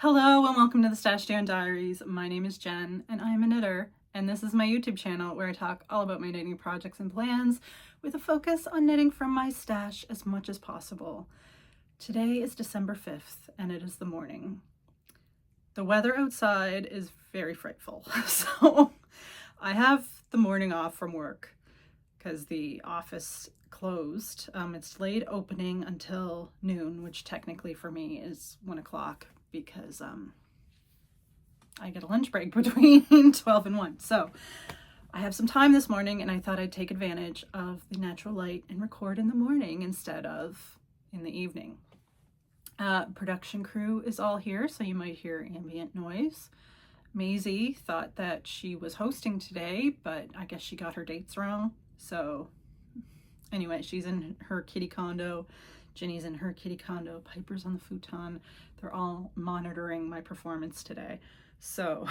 Hello and welcome to the Stash Down Diaries. My name is Jen and I am a knitter, and this is my YouTube channel where I talk all about my knitting projects and plans with a focus on knitting from my stash as much as possible. Today is December 5th and it is the morning. The weather outside is very frightful, so I have the morning off from work because the office closed. It's delayed opening until noon, which technically for me is 1 o'clock because I get a lunch break between 12 and 1. So I have some time this morning and I thought I'd take advantage of the natural light and record in the morning instead of in the evening. Production crew is all here, so you might hear ambient noise. Maisie thought that she was hosting today, but I guess she got her dates wrong. So anyway, she's in her kitty condo. Ginny's in her kitty condo. Piper's on the futon. They're all monitoring my performance today. So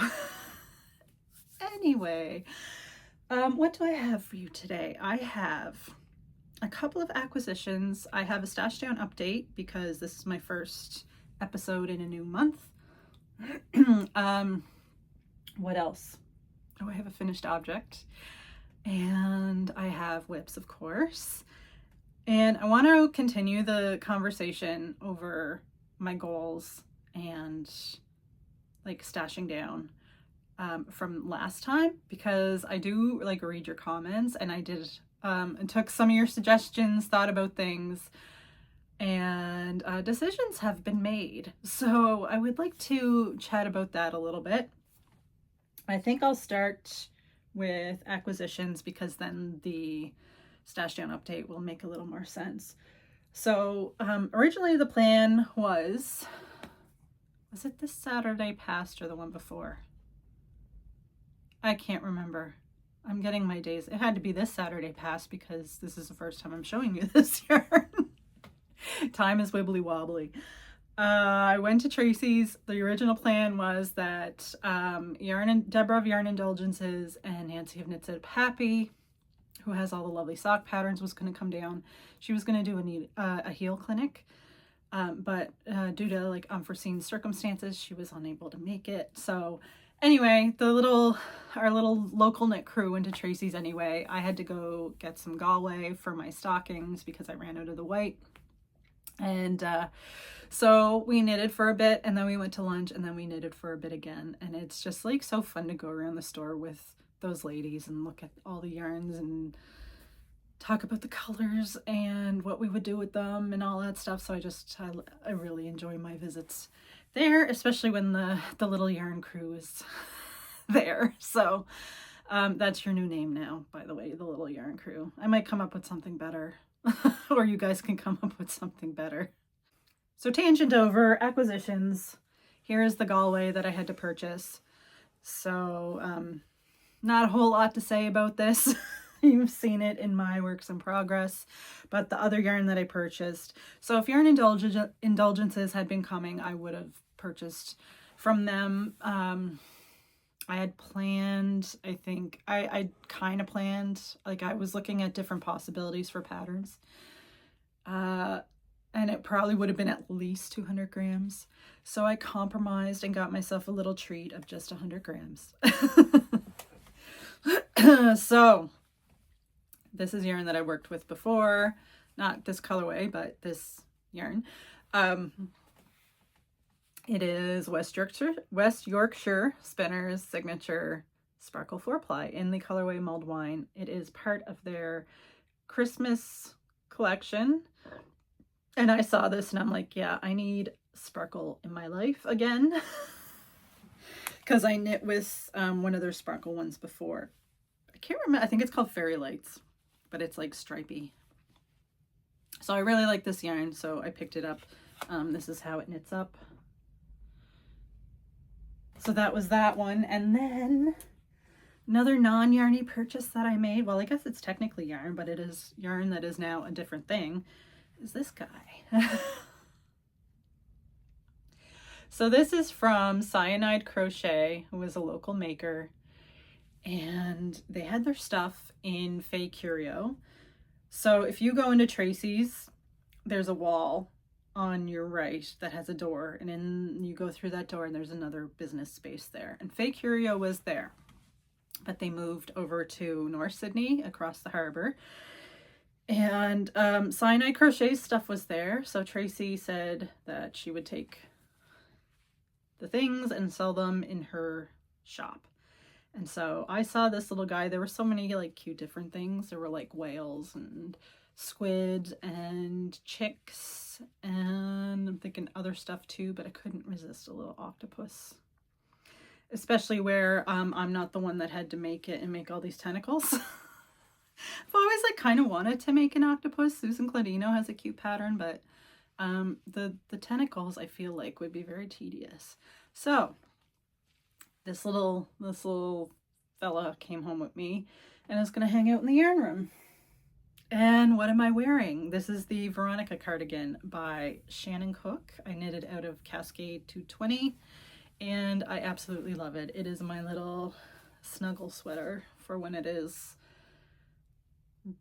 anyway, what do I have for you today? I have a couple of acquisitions. I have a Stash Down update because this is my first episode in a new month. What else? Oh, I have a finished object. And I have whips, of course. And I want to continue the conversation over my goals and like stashing down from last time, because I do like read your comments and I did and took some of your suggestions, thought about things, and decisions have been made. So I would like to chat about that a little bit. I think I'll start with acquisitions because then the Stash Down update will make a little more sense. So originally the plan was it this Saturday past or the one before? I can't remember. I'm getting my days. It had to be this Saturday past because this is the first time I'm showing you this yarn. Time is wibbly wobbly. I went to Tracy's. The original plan was that Deborah of Yarn Indulgences and Nancy of Knits It Happy, who has all the lovely sock patterns, was going to come down. She was going to do a heel clinic, but due to like unforeseen circumstances, she was unable to make it. So anyway, our little local knit crew went to Tracy's anyway. I had to go get some Galway for my stockings because I ran out of the white. And so we knitted for a bit, and then we went to lunch, and then we knitted for a bit again. And it's just like so fun to go around the store with those ladies and look at all the yarns and talk about the colors and what we would do with them and all that stuff. So I really enjoy my visits there, especially when the little yarn crew is there. So that's your new name now, by the way, the little yarn crew. I might come up with something better or you guys can come up with something better. So tangent over, acquisitions. Here's the Galway that I had to purchase. So not a whole lot to say about this. You've seen it in my works in progress, but the other yarn that I purchased. So if Yarn Indulgences had been coming, I would have purchased from them. I had planned, I think, I kind of planned, like I was looking at different possibilities for patterns. And it probably would have been at least 200 grams. So I compromised and got myself a little treat of just 100 grams. So this is yarn that I worked with before, not this colorway, but this yarn. It is West Yorkshire Spinners Signature Sparkle 4-ply in the colorway Mulled Wine. It is part of their Christmas collection. And I saw this and I'm like, yeah, I need sparkle in my life again. Because I knit with one of their sparkle ones before. I can't remember. I think it's called Fairy Lights, but it's like stripy. So I really like this yarn, so I picked it up. This is how it knits up. So that was that one. And then another non-yarny purchase that I made, well, I guess it's technically yarn, but it is yarn that is now a different thing, is this guy. So this is from Cyanide Crochet, who is a local maker, and they had their stuff in Fay Curio. So if you go into Tracy's, there's a wall on your right that has a door, and then you go through that door and there's another business space there. And Faye Curio was there, but they moved over to North Sydney across the harbor. And Cyanide Crochet stuff was there. So Tracy said that she would take the things and sell them in her shop. And so I saw this little guy. There were so many like cute different things. There were like whales and squids and chicks, and I'm thinking other stuff too, but I couldn't resist a little octopus. Especially where I'm not the one that had to make it and make all these tentacles. I've always like kind of wanted to make an octopus. Susan Cladino has a cute pattern, but the tentacles I feel like would be very tedious. So this little fella came home with me and is gonna hang out in the yarn room. And what am I wearing? This is the Veronica cardigan by Shannon Cook. I knitted out of Cascade 220 and I absolutely love it. It is my little snuggle sweater for when it is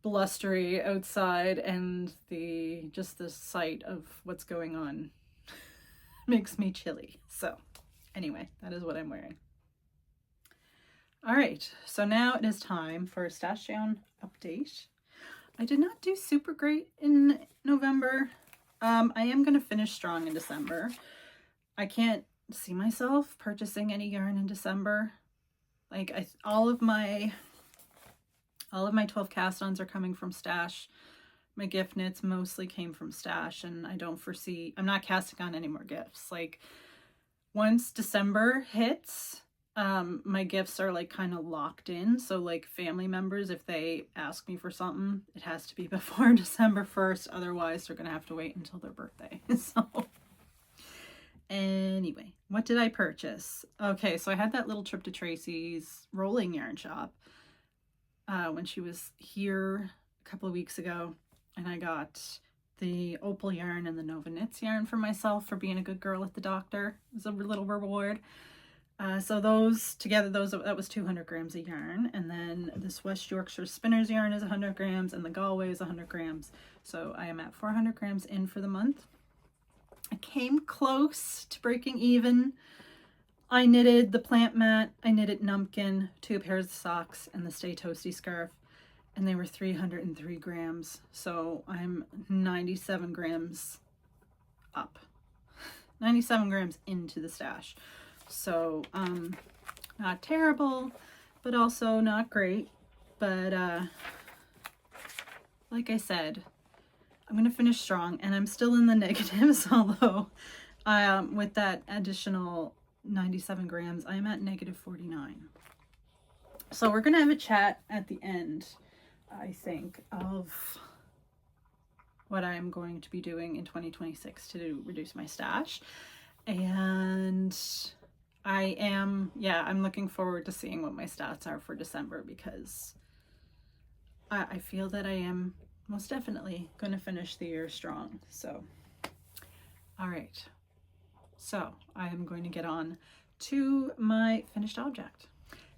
blustery outside and just the sight of what's going on makes me chilly. So anyway, that is what I'm wearing. All right, so now it is time for a stash down update. I did not do super great in November. I am going to finish strong in December. I can't see myself purchasing any yarn in December. Like all of my 12 cast-ons are coming from stash. My gift knits mostly came from stash, and I'm not casting on any more gifts. Like once December hits, my gifts are like kind of locked in. So like family members, if they ask me for something, it has to be before December 1st. Otherwise they're going to have to wait until their birthday. So anyway, what did I purchase? Okay, so I had that little trip to Tracy's rolling yarn shop when she was here a couple of weeks ago, and I got the Opal yarn and the Nova Knits yarn for myself for being a good girl at the doctor. It was a little reward. So those together, that was 200 grams of yarn, and then this West Yorkshire Spinners yarn is 100 grams, and the Galway is 100 grams. So I am at 400 grams in for the month. I came close to breaking even. I knitted the plant mat, I knitted Numpkin, 2 pairs of socks, and the Stay Toasty scarf, and they were 303 grams. So I'm 97 grams up, 97 grams into the stash. So not terrible, but also not great. But like I said, I'm gonna finish strong, and I'm still in the negatives, although with that additional 97 grams I'm at negative 49. So we're gonna have a chat at the end, I think, of what I'm going to be doing in 2026 to reduce my stash. And I'm looking forward to seeing what my stats are for December, because I feel that I am most definitely going to finish the year strong. So, all right. So I am going to get on to my finished object.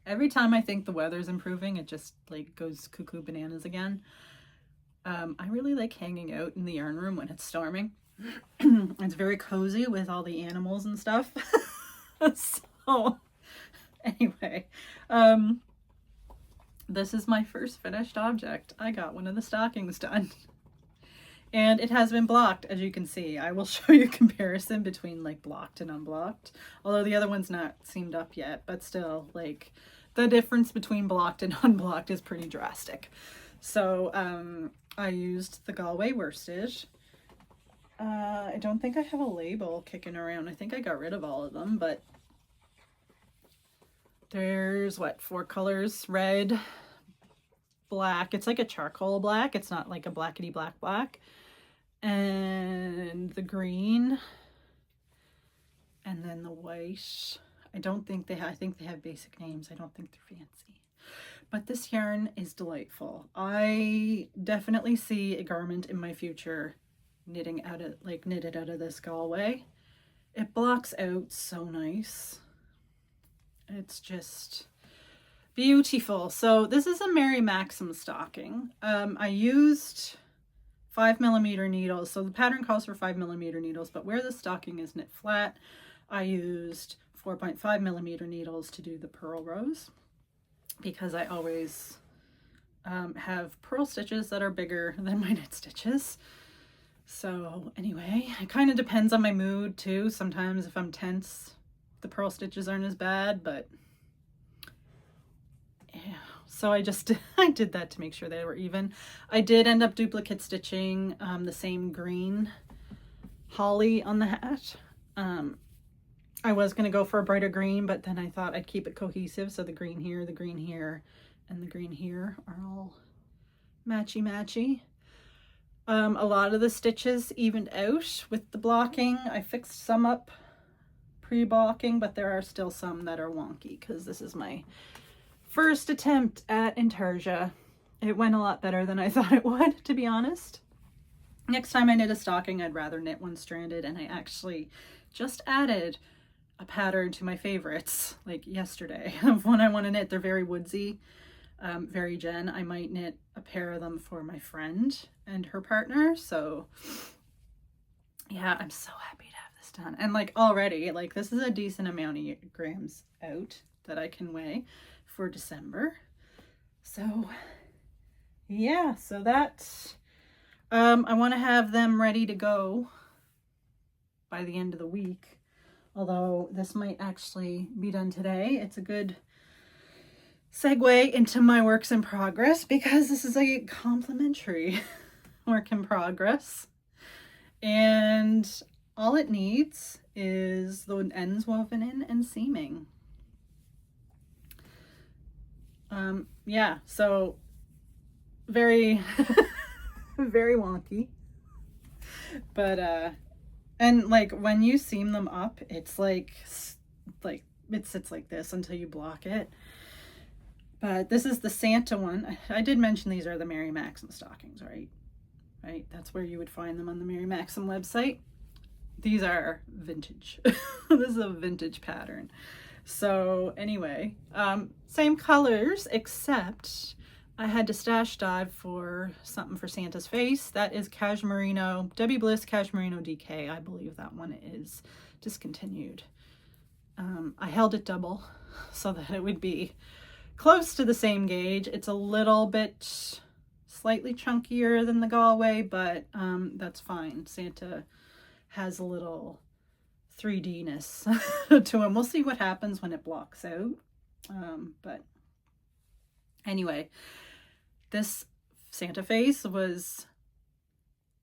Every time I think the weather's improving, it just like goes cuckoo bananas again. I really like hanging out in the yarn room when it's storming. It's very cozy with all the animals and stuff. So anyway, this is my first finished object. I got one of the stockings done, and it has been blocked, as you can see. I will show you a comparison between like blocked and unblocked, although the other one's not seamed up yet, but still, like, the difference between blocked and unblocked is pretty drastic. So I used the Galway worsted. I don't think I have a label kicking around. I think I got rid of all of them, but there's 4 colors: red, black. It's like a charcoal black. It's not like a blackety black, and the green, and then the white. I think they have basic names. I don't think they're fancy, but this yarn is delightful. I definitely see a garment in my future knitted out of this Galway. It blocks out so nice. It's just beautiful. So this is a Mary Maxim stocking. I used 5mm needles. So the pattern calls for 5mm needles, but where the stocking is knit flat, I used 4.5mm needles to do the purl rows, because I always have purl stitches that are bigger than my knit stitches. So anyway, it kind of depends on my mood too. Sometimes if I'm tense, the purl stitches aren't as bad, but yeah. So I did that to make sure they were even. I did end up duplicate stitching the same green holly on the hat. I was going to go for a brighter green, but then I thought I'd keep it cohesive. So the green here, and the green here are all matchy-matchy. A lot of the stitches evened out with the blocking. I fixed some up pre-blocking, but there are still some that are wonky because this is my first attempt at intarsia. It went a lot better than I thought it would, to be honest. Next time I knit a stocking, I'd rather knit one stranded, and I actually just added a pattern to my favorites like yesterday of one I want to knit. They're very woodsy, very Jen. I might knit a pair of them for my friend and her partner. So yeah, I'm so happy to have this done. And like already, like this is a decent amount of grams out that I can weigh for December. So yeah, so that's I want to have them ready to go by the end of the week. Although this might actually be done today. It's a good segue into my works in progress because this is a complimentary work in progress. And all it needs is the ends woven in and seaming. Yeah, so very, very wonky. But, and like when you seam them up, it's like it sits like this until you block it. But this is the Santa one. I did mention these are the Mary Maxim stockings, right? Right, that's where you would find them on the Mary Maxim website. These are vintage. This is a vintage pattern. So anyway, same colors, except I had to stash dye for something for Santa's face. That is Cashmerino, Debbie Bliss Cashmerino DK. I believe that one is discontinued. I held it double so that it would be close to the same gauge. It's a little bit slightly chunkier than the Galway, but that's fine. Santa has a little 3D-ness to him. We'll see what happens when it blocks out. But anyway, this Santa face was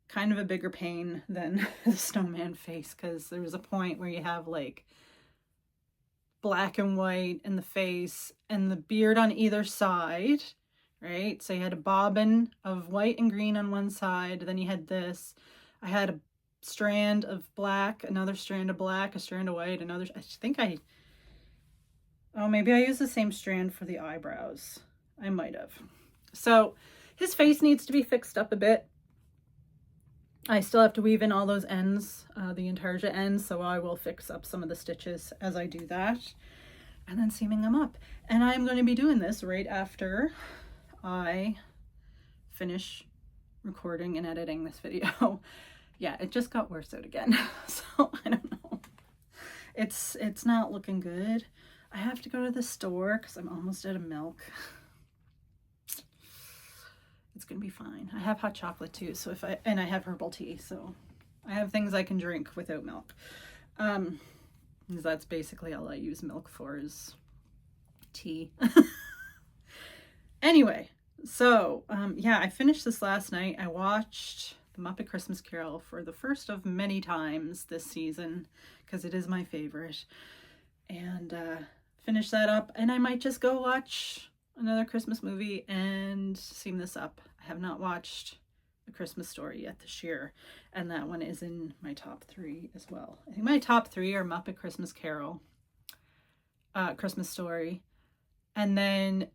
kind of a bigger pain than the snowman face, because there was a point where you have like black and white in the face and the beard on either side, right? So you had a bobbin of white and green on one side, then you had this. I had a strand of black, another strand of black, a strand of white, another. Maybe I used the same strand for the eyebrows. I might have. So his face needs to be fixed up a bit. I still have to weave in all those ends, the intarsia ends, so I will fix up some of the stitches as I do that, and then seaming them up. And I'm going to be doing this right after I finish recording and editing this video. Yeah, it just got worse out again, so I don't know. It's not looking good. I have to go to the store because I'm almost out of milk. It's gonna be fine. I have hot chocolate too, so I have herbal tea, so I have things I can drink without milk. Because that's basically all I use milk for, is tea. Anyway, so yeah, I finished this last night. I watched The Muppet Christmas Carol for the first of many times this season because it is my favorite, and finish that up, and I might just go watch another Christmas movie and seam this up. I have not watched A Christmas Story yet this year, and that one is in my top 3 as well. I think my top 3 are Muppet Christmas Carol, Christmas Story, and then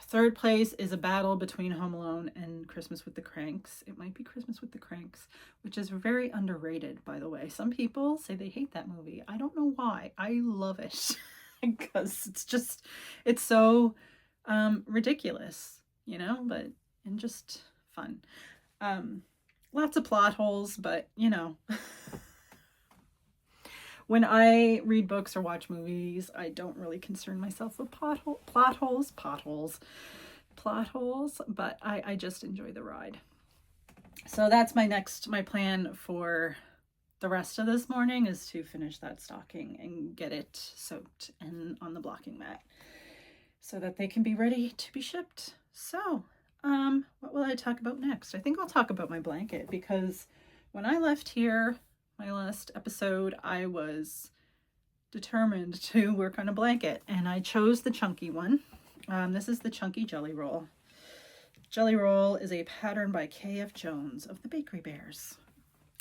third place is a battle between Home Alone and Christmas with the Cranks. It might be Christmas with the Cranks, which is very underrated, by the way. Some people say they hate that movie. I don't know why. I love it because it's so ridiculous, you know, and just fun. lots of plot holes, but you know, when I read books or watch movies, I don't really concern myself with plot holes, but I just enjoy the ride. So that's my plan for the rest of this morning is to finish that stocking and get it soaked and on the blocking mat so that they can be ready to be shipped. So, what will I talk about next? I think I'll talk about my blanket because when I left here, my last episode, I was determined to work on a blanket and I chose the chunky one. This is the Chunky Jelly Roll. Jelly Roll is a pattern by K.F. Jones of the Bakery Bears.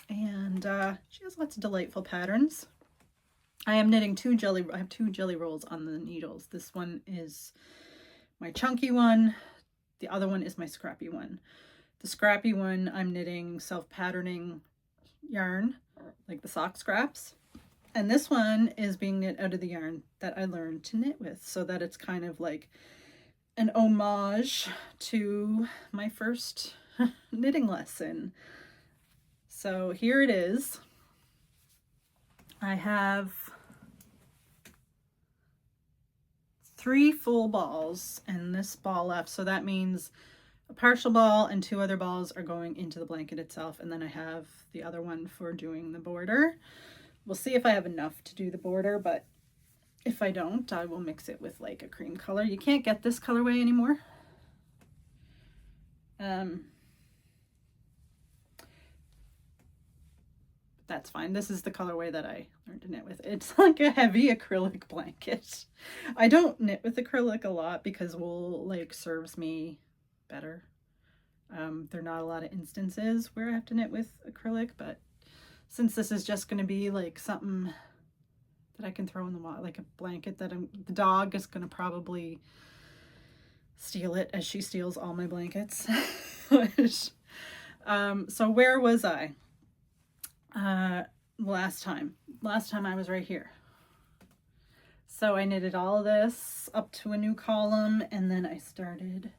And she has lots of delightful patterns. I am knitting I have two jelly rolls on the needles. This one is my chunky one. The other one is my scrappy one. The scrappy one, I'm knitting self-patterning yarn, like the sock scraps. And this one is being knit out of the yarn that I learned to knit with, so that it's kind of like an homage to my first knitting lesson. So here it is. I have 3 full balls and this ball left. So that means a partial ball and 2 other balls are going into the blanket itself. And then I have the other one for doing the border. We'll see if I have enough to do the border, but if I don't, I will mix it with like a cream color. You can't get this colorway anymore. That's fine. This is the colorway that I learned to knit with. It's like a heavy acrylic blanket. I don't knit with acrylic a lot because wool like serves me better. There are not a lot of instances where I have to knit with acrylic, but since this is just going to be like something that I can throw in the water, like a blanket that the dog is going to probably steal it as she steals all my blankets. So where was I? Last time I was right here. So I knitted all of this up to a new column and then I started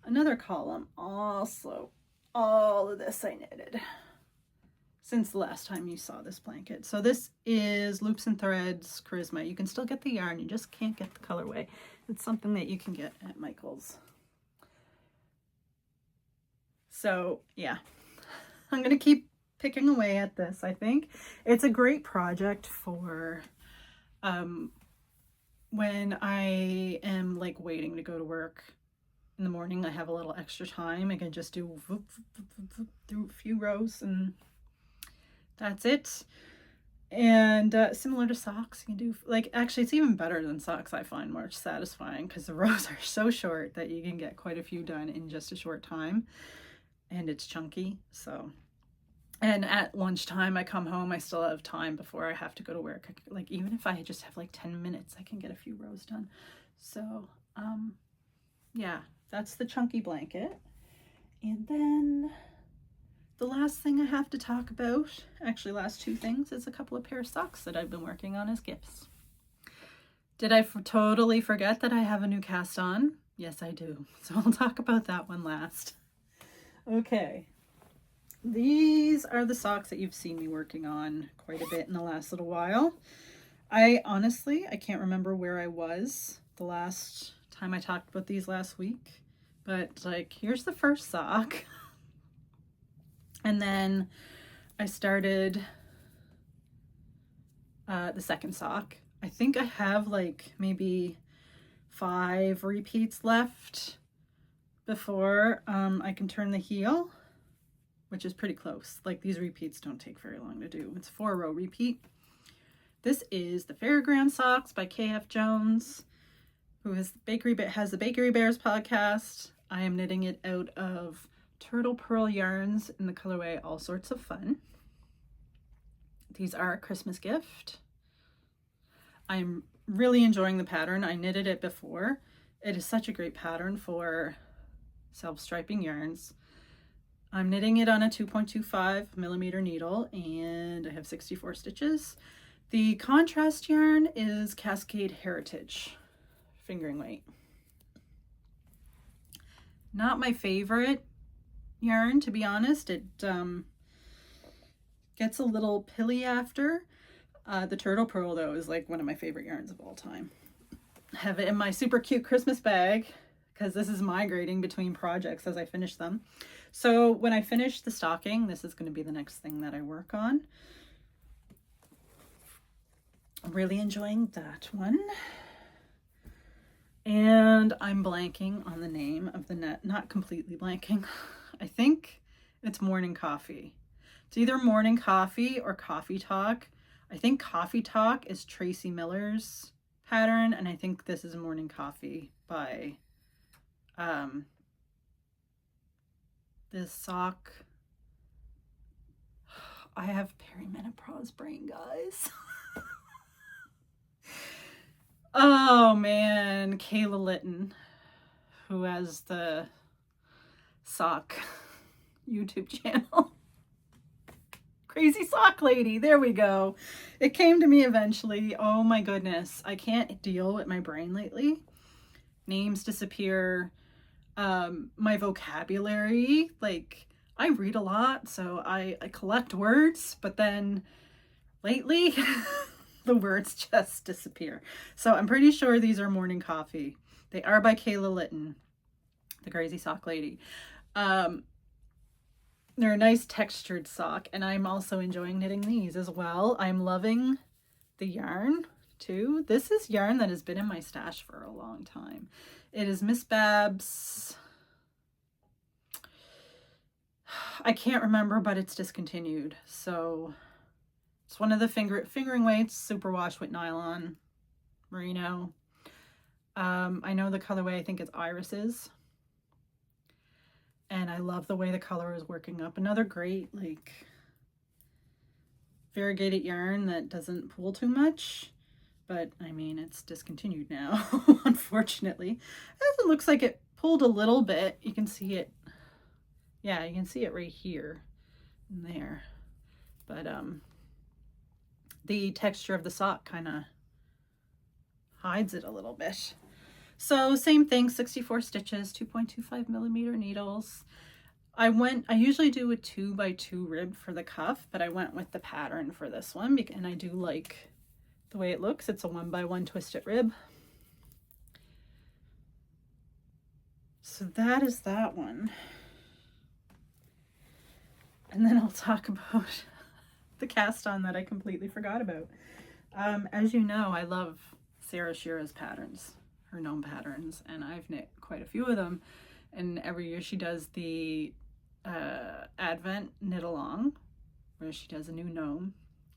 another column. Also, all of this I knitted since the last time you saw this blanket. So this is Loops and Threads Charisma. You can still get the yarn, you just can't get the colorway. It's something that you can get at Michael's. So yeah, I'm gonna keep picking away at this. I think it's a great project for when I am like waiting to go to work in the morning. I have a little extra time. I can just do through a few rows and that's it. And similar to socks, you can do like, actually it's even better than socks. I find more satisfying because the rows are so short that you can get quite a few done in just a short time, and it's chunky. So, and at lunchtime I come home, I still have time before I have to go to work. Like even if I just have like 10 minutes, I can get a few rows done. So yeah, that's the chunky blanket. And then the last thing I have to talk about, actually last 2 things, is a couple of pair of socks that I've been working on as gifts. Did I totally forget that I have a new cast on? Yes, I do. So I'll talk about that one last. Okay. These are the socks that you've seen me working on quite a bit in the last little while. I can't remember where I was the last time I talked about these last week, but like, here's the first sock. And then I started the second sock. I think I have like maybe 5 repeats left before I can turn the heel, which is pretty close. Like these repeats don't take very long to do. It's 4-row repeat. This is the Fairground Socks by K.F. Jones, who has the Bakery Bears podcast. I am knitting it out of Turtle Pearl yarns in the colorway All Sorts of Fun. These are a Christmas gift. I'm really enjoying the pattern. I knitted it before. It is such a great pattern for self-striping yarns. I'm knitting it on a 2.25 millimeter needle and I have 64 stitches. The contrast yarn is Cascade Heritage fingering weight. Not my favorite yarn, to be honest. It gets a little pilly after. The Turtle Pearl, though, is like one of my favorite yarns of all time. I have it in my super cute Christmas bag because this is migrating between projects as I finish them. So when I finish the stocking, this is going to be the next thing that I work on. I'm really enjoying that one. And I'm blanking on the name of the net. Not completely blanking. I think it's Morning Coffee. It's either Morning Coffee or Coffee Talk. I think Coffee Talk is Tracy Miller's pattern, and I think this is Morning Coffee by this sock. I have perimenopause brain, guys. Oh man, Kayla Litton, who has the sock YouTube channel. Crazy Sock Lady, there we go. It came to me eventually. Oh my goodness, I can't deal with my brain lately. Names disappear. My vocabulary, like I read a lot, so I collect words, but then lately the words just disappear. So I'm pretty sure these are Morning Coffee. They are by Kayla Litton, the Crazy Sock Lady. They're a nice textured sock, and I'm also enjoying knitting these as well. I'm loving the yarn too. This is yarn that has been in my stash for a long time. It is Miss Babs. I can't remember, but it's discontinued. So it's one of the fingering weights, superwash with nylon, merino. I know the colorway, I think it's Irises. And I love the way the color is working up. Another great, like, variegated yarn that doesn't pull too much. But, I mean, it's discontinued now, unfortunately. It looks like it pulled a little bit. You can see it. Yeah, you can see it right here and there. But, the texture of the sock kind of hides it a little bit. So same thing, 64 stitches, 2.25 millimeter needles. I usually do a 2x2 rib for the cuff, but I went with the pattern for this one, and I do like the way it looks. It's a 1x1 twisted rib. So that is that one. And then I'll talk about the cast on that I completely forgot about. As you know, I love Sarah Shira's patterns, her gnome patterns, and I've knit quite a few of them. And every year she does the Advent knit along, where she does a new gnome,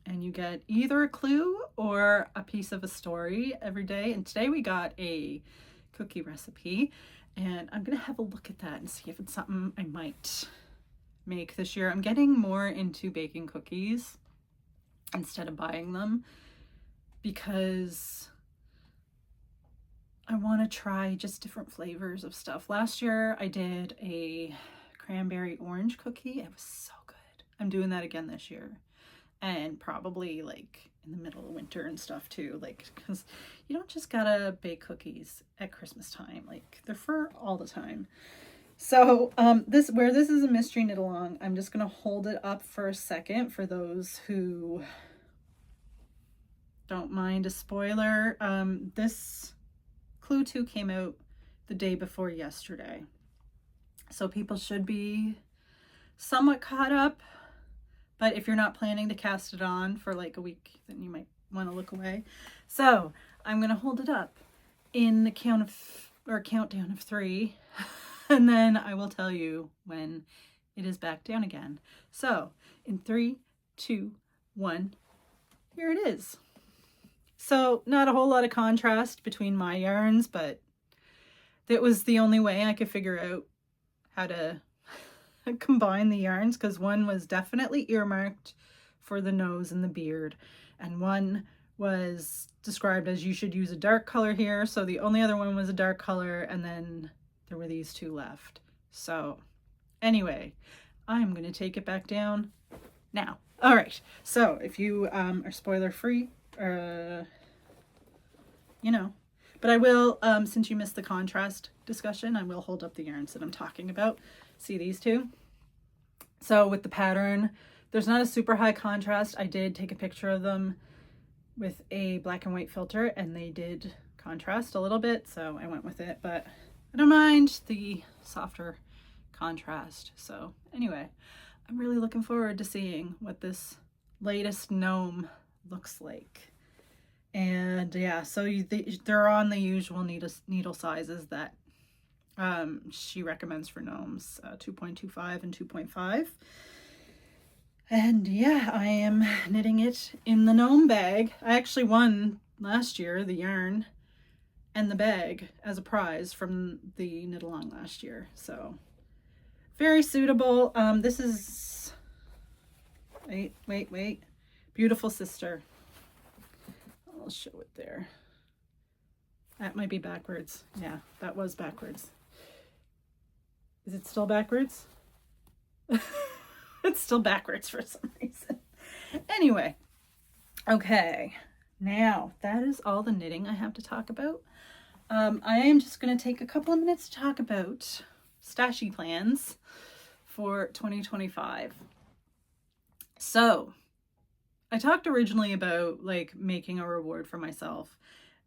and you get either a clue or a piece of a story every day. And today we got a cookie recipe, and I'm gonna have a look at that and see if it's something I might make this year. I'm getting more into baking cookies instead of buying them because I want to try just different flavors of stuff. Last year I did a cranberry orange cookie. It was so good. I'm doing that again this year, and probably like in the middle of winter and stuff too, like, because you don't just gotta bake cookies at Christmas time, like they're for all the time. So this is a mystery knit along, I'm just gonna hold it up for a second for those who don't mind a spoiler. This Clue 2 came out the day before yesterday, so people should be somewhat caught up, but if you're not planning to cast it on for like a week, then you might want to look away. So I'm gonna hold it up in the countdown of 3 and then I will tell you when it is back down again. So in 3, 2, 1, here it is. So not a whole lot of contrast between my yarns, but that was the only way I could figure out how to combine the yarns, because one was definitely earmarked for the nose and the beard, and one was described as you should use a dark color here. So the only other one was a dark color, and then there were these two left. So anyway, I'm going to take it back down now. All right. So if you are spoiler free, you know, but I will, since you missed the contrast discussion, I will hold up the yarns that I'm talking about. See these two? So with the pattern, there's not a super high contrast. I did take a picture of them with a black and white filter and they did contrast a little bit, so I went with it, but I don't mind the softer contrast. So anyway, I'm really looking forward to seeing what this latest gnome looks like. And yeah, so they're on the usual needle sizes that she recommends for gnomes, 2.25 and 2.5. And yeah, I am knitting it in the gnome bag. I actually won last year the yarn and the bag as a prize from the knit along last year. So very suitable. This is, wait. Beautiful Sister. I'll show it there. That might be backwards. Yeah, that was backwards. Is it still backwards? It's still backwards for some reason. Anyway, okay. Now, that is all the knitting I have to talk about. I am just going to take a couple of minutes to talk about stashy plans for 2025. So, I talked originally about like making a reward for myself,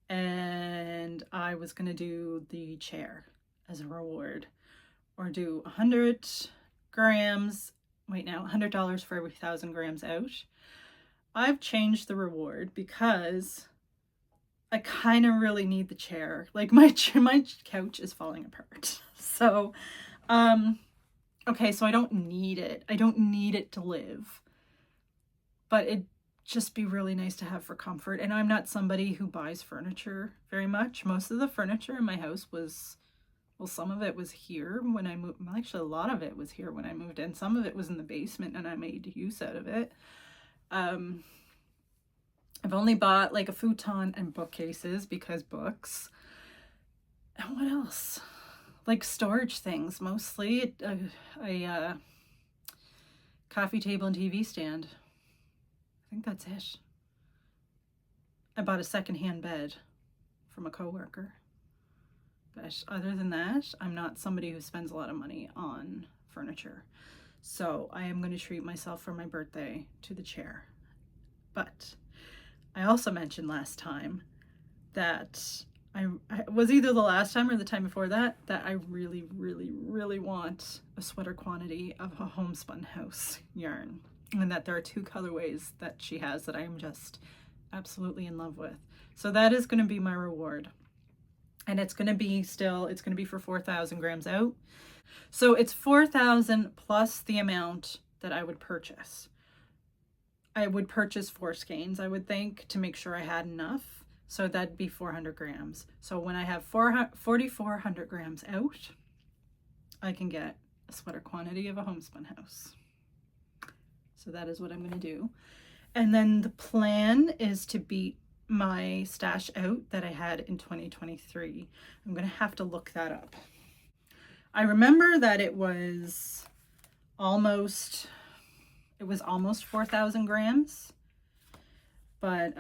and I was going to do the chair as a reward, or do 100 grams, $100 for every 1,000 grams out. I've changed the reward because I kind of really need the chair. Like my couch is falling apart. So, okay, so I don't need it. I don't need it to live, but it'd just be really nice to have for comfort. And I'm not somebody who buys furniture very much. Most of the furniture in my house was, well, some of it was here when I moved. Actually, a lot of it was here when I moved in. Some of it was in the basement and I made use out of it. I've only bought like a futon and bookcases because books. And what else? Like storage things, mostly. A coffee table and TV stand. I think that's it. I bought a secondhand bed from a coworker. But other than that, I'm not somebody who spends a lot of money on furniture. So I am going to treat myself for my birthday to the chair. But I also mentioned last time that I was either the last time or the time before that I really, really, really want a sweater quantity of a homespun house yarn. And that there are 2 colorways that she has that I am just absolutely in love with. So that is going to be my reward. And it's going to be for 4,000 grams out. So it's 4,000 plus the amount that I would purchase. I would purchase 4 skeins, I would think, to make sure I had enough. So that'd be 400 grams. So when I have 4,400 grams out, I can get a sweater quantity of a homespun house. So that is what I'm going to do. And then the plan is to beat my stash out that I had in 2023. I'm going to have to look that up. I remember that it was almost 4,000 grams, but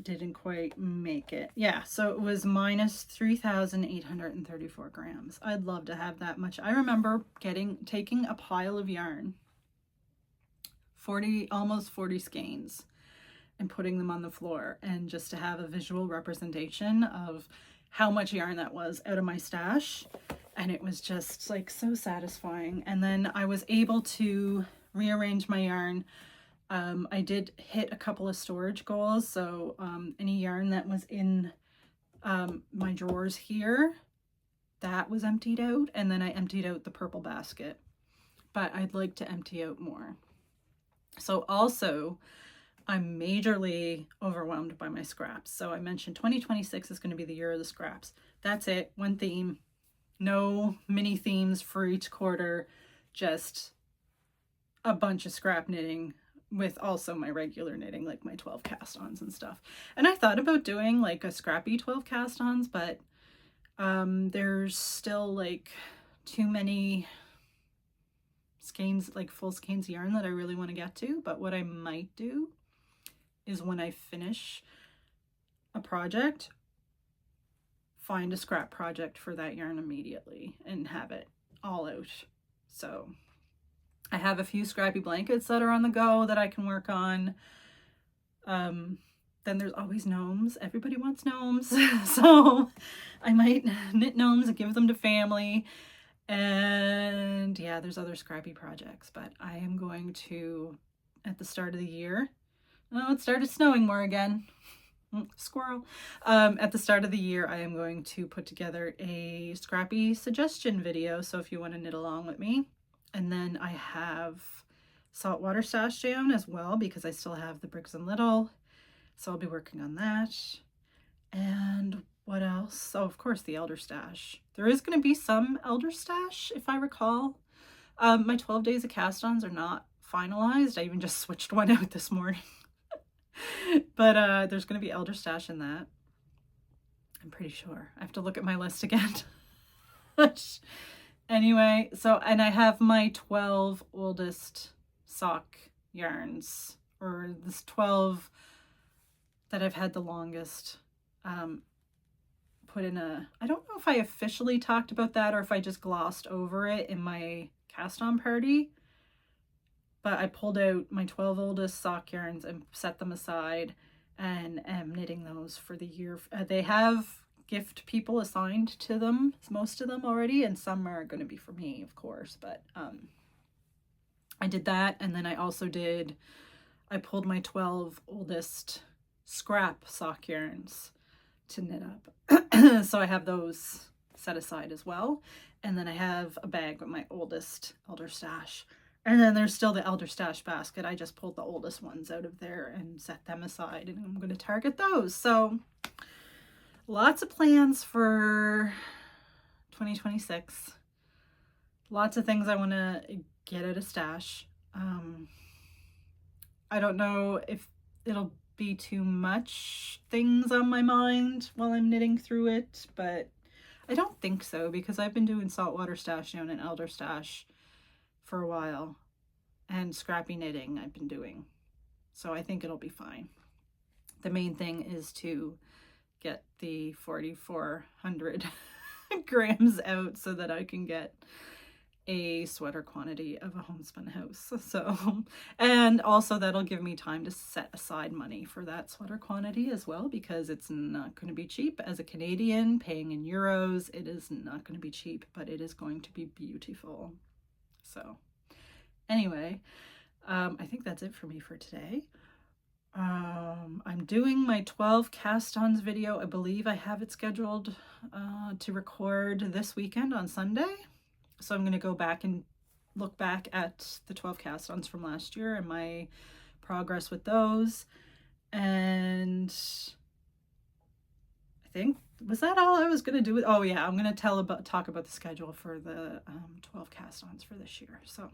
didn't quite make it. Yeah, so it was minus 3,834 grams. I'd love to have that much. I remember taking a pile of yarn, almost 40 skeins, and putting them on the floor, and just to have a visual representation of how much yarn that was out of my stash. And it was just like so satisfying. And then I was able to rearrange my yarn. I did hit a couple of storage goals. So any yarn that was in my drawers here, that was emptied out. And then I emptied out the purple basket. But I'd like to empty out more. So also, I'm majorly overwhelmed by my scraps. So I mentioned 2026 is going to be the year of the scraps. That's it. One theme. No mini themes for each quarter. Just a bunch of scrap knitting with also my regular knitting, like my 12 cast-ons and stuff. And I thought about doing like a scrappy 12 cast-ons, but there's still like too many skeins, like full skeins yarn that I really want to get to. But what I might do is when I finish a project, find a scrap project for that yarn immediately and have it all out. So I have a few scrappy blankets that are on the go that I can work on. Then there's always gnomes. Everybody wants gnomes. So I might knit gnomes and give them to family. And yeah, there's other scrappy projects, but I am going to, at the start of the year, oh, it started snowing more again. Squirrel. At the start of the year, I am going to put together a scrappy suggestion video. So if you want to knit along with me. And then I have saltwater stash down as well because I still have the Bricks and Little. So I'll be working on that. And what else? Oh, of course, the Elder Stash. There is going to be some Elder Stash, if I recall. My 12 days of cast-ons are not finalized. I even just switched one out this morning. But there's going to be Elder Stash in that. I'm pretty sure. I have to look at my list again. Anyway, so, and I have my 12 oldest sock yarns, or this 12 that I've had the longest, put in a, I don't know if I officially talked about that or if I just glossed over it in my cast-on party, but I pulled out my 12 oldest sock yarns and set them aside and am knitting those for the year. They have gift people assigned to them, most of them already, and some are going to be for me, of course, but I did that. And then I also I pulled my 12 oldest scrap sock yarns to knit up. So I have those set aside as well. And then I have a bag with my oldest Elder Stash. And then there's still the Elder Stash basket. I just pulled the oldest ones out of there and set them aside, and I'm going to target those. So lots of plans for 2026. Lots of things I want to get at a stash. I don't know if it'll be too much things on my mind while I'm knitting through it, but I don't think so because I've been doing saltwater stash down and Elder Stash for a while, and scrappy knitting I've been doing. So I think it'll be fine. The main thing is to get the 4,400 grams out so that I can get a sweater quantity of a homespun house. So, and also that'll give me time to set aside money for that sweater quantity as well, because it's not going to be cheap. As a Canadian paying in euros, it is not going to be cheap, but it is going to be beautiful. So anyway, I think that's it for me for today. I'm doing my 12 cast-ons video. I believe I have it scheduled to record this weekend on Sunday. So I'm going to go back and look back at the 12 cast-ons from last year and my progress with those. And I think, was that all I was going to do? Oh yeah, I'm going to talk about the schedule for the 12 cast-ons for this year. So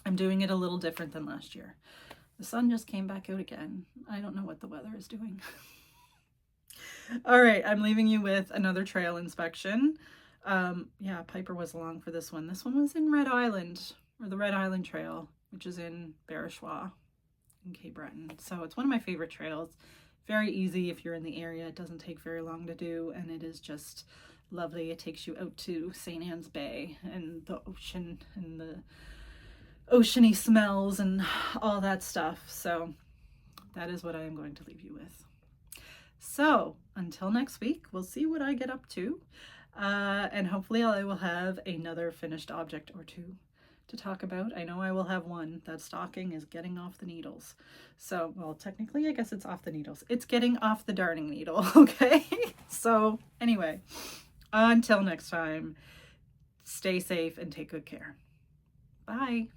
I'm doing it a little different than last year. The sun just came back out again. I don't know what the weather is doing. All right, I'm leaving you with another trail inspection. Yeah, Piper was along for this one. This one was in Red Island, or the Red Island Trail, which is in Barachois in Cape Breton. So it's one of my favorite trails. Very easy if you're in the area. It doesn't take very long to do, and it is just lovely. It takes you out to St. Anne's Bay and the ocean and the oceany smells and all that stuff. So that is what I am going to leave you with. So until next week, we'll see what I get up to. And hopefully I will have another finished object or two to talk about. I know I will have one. That stocking is getting off the needles. So, well, technically, I guess it's off the needles. It's getting off the darning needle, okay? So anyway, until next time, stay safe and take good care. Bye.